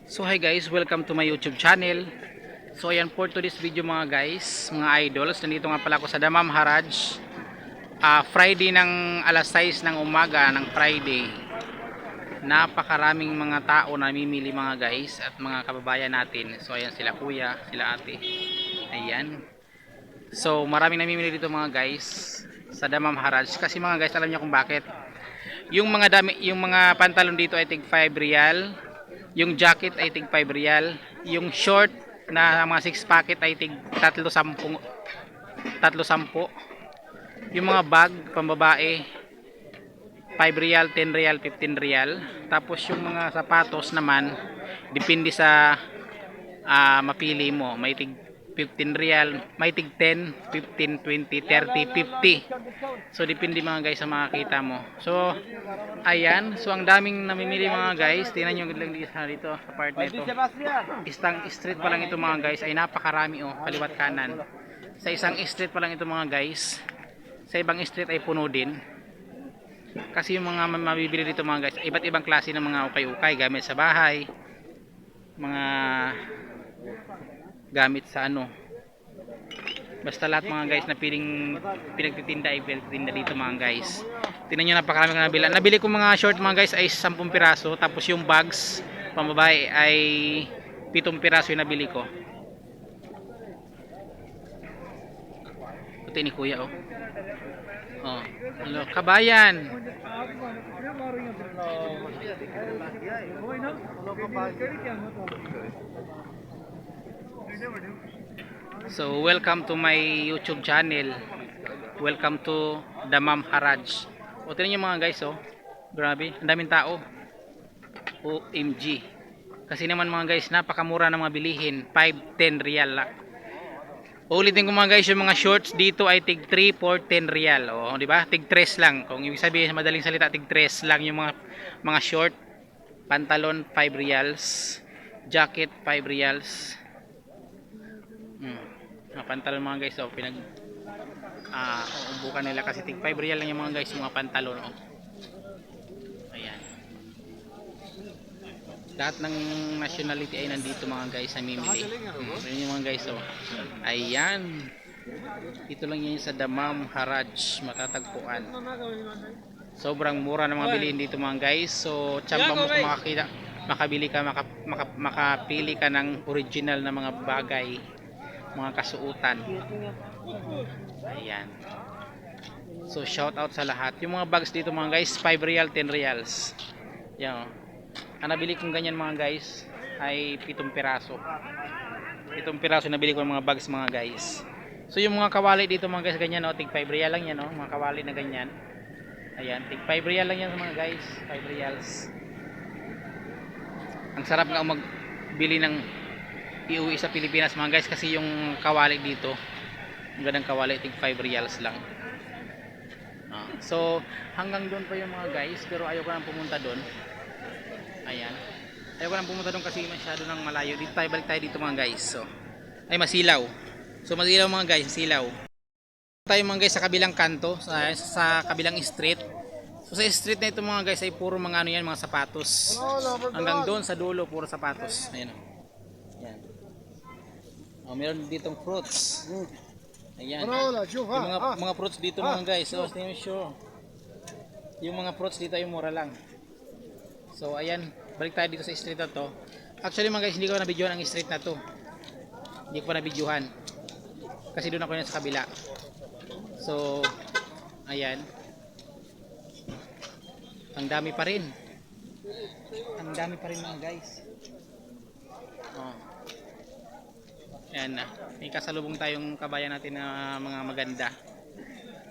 So hi guys, welcome to my YouTube channel. So ayan for today's video mga guys, mga idols, nandito nga pala ako sa Damam Haraj. Friday ng alas 6 ng umaga ng Friday. Napakaraming mga tao na namimili mga guys at mga kababayan natin. So ayan sila kuya, sila ate. Ayan. So maraming namimili dito mga guys sa Damam Haraj kasi mga guys, alam niyo kung bakit. Yung mga pantalon dito ay tig 5 real. Yung jacket ay tig 5 real. Yung short na mga 6 packet ay tig 3.10. Yung mga bag pambabae 5 real, 10 real, 15 real. Tapos yung mga sapatos naman depende sa mapili mo. May tig 15 real, may tig 10, 15, 20, 30, 50. So depende mga guys sa makakita mo. So ayan, so ang daming namimili mga guys. Tingnan niyo lang dito sa part nito. Isang street pa lang ito mga guys ay napakarami oh, kaliwat kanan. Sa isang street pa lang ito mga guys. Sa ibang street ay puno din. Kasi yung mga mabibili dito mga guys, iba't ibang klase ng mga ukay-ukay, gamit sa bahay, mga gamit sa ano, basta lahat mga guys na pinagtitinda ay pinagtitinda dito mga guys. Tingnan nyo, napakarami ko nabili ko mga short mga guys ay 10 piraso, tapos yung bags pambabae ay 7 piraso yung nabili ko. Puti ni kuya oh. Oh, hello kabayan. So welcome to my YouTube channel. Welcome to Damam Haraj. O tingnan niyo mga guys oh. Grabe, ang daming tao. OMG. Kasi naman mga guys, napakamura ng mga bilihin. 5, 10 real lang. Ulitin ko mga guys, yung mga shorts dito ay tig 3, 4, 10 real. O, di ba? Tig 3 lang. Kung ibig sabihin sa madaling salita, tig 3 lang yung mga short. Pantalon 5 reals. Jacket 5 reals. Mga pantalon mga guys, oh, uumbukan nila kasi tig 5 real lang yung mga guys, yung mga pantalon oh. Ayan. Lahat ng nationality ay nandito mga guys sa mimili. Ayan yung mga guys oh. Ayan. Dito lang yan sa Damam Haraj matatagpuan. Sobrang mura ng mga bilihin dito mga guys. So tsamba mo kung makapili ka ng original na mga bagay, mga kasuutan. Ayan. So shout out sa lahat. Yung mga bags dito mga guys, 5 real, 10 reals. Yan. Ang nabili kong ganyan mga guys ay 7 piraso. 7 piraso nabili ko ng mga bags mga guys. So yung mga kawali dito mga guys, ganyan oh, tig 5 real lang yan oh, mga kawali na ganyan. Ayan, tig 5 real lang yan mga guys, 5 reals. Ang sarap nga magbili ng iuwi sa Pilipinas mga guys kasi yung kawali dito, ang gandang kawali, tig 5 reals lang. So hanggang doon pa yung mga guys, pero ayaw ko nang pumunta doon. Ayan, ayaw ko nang pumunta doon kasi masyado nang malayo. Dito tayo, balik tayo dito mga guys. So ay masilaw. So masilaw mga guys, masilaw. Tayo mga guys sa kabilang kanto, sa kabilang street. So sa street na ito mga guys ay puro mga ano yan, mga sapatos. Hanggang doon sa dulo puro sapatos. Ayan oh. Ayan. Oh, meron ditong fruits. Ayan. Yung mga fruits dito mga guys. So, sure. Yung mga fruits dito ay mura lang. So, ayan. Balik tayo dito sa street na to. Actually mga guys, hindi ko na videohan ang street na to. Hindi ko pa na videohan. Kasi doon ako yun sa kabila. So, ayan. Ang dami pa rin. Ang dami pa rin mga guys. Oh. Ayan na. May kasalubong tayong kabayan natin na mga maganda.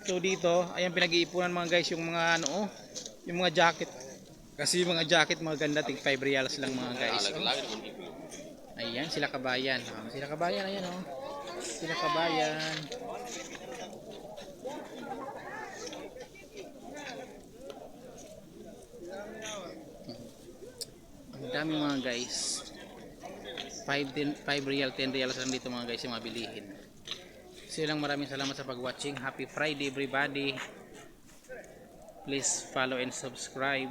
So dito, ayan pinag-iipunan mga guys yung mga ano oh, yung mga jacket. Kasi yung mga jacket maganda, tig 5 reals lang mga guys. Oh. Ayan sila kabayan. Oh, sila kabayan ayan oh. Sila kabayan. Ang dami mga guys. 5 real, 10 real lang dito mga guys yung mga bilihin. So lang, maraming salamat sa pag-watching. Happy Friday everybody. Please follow and subscribe.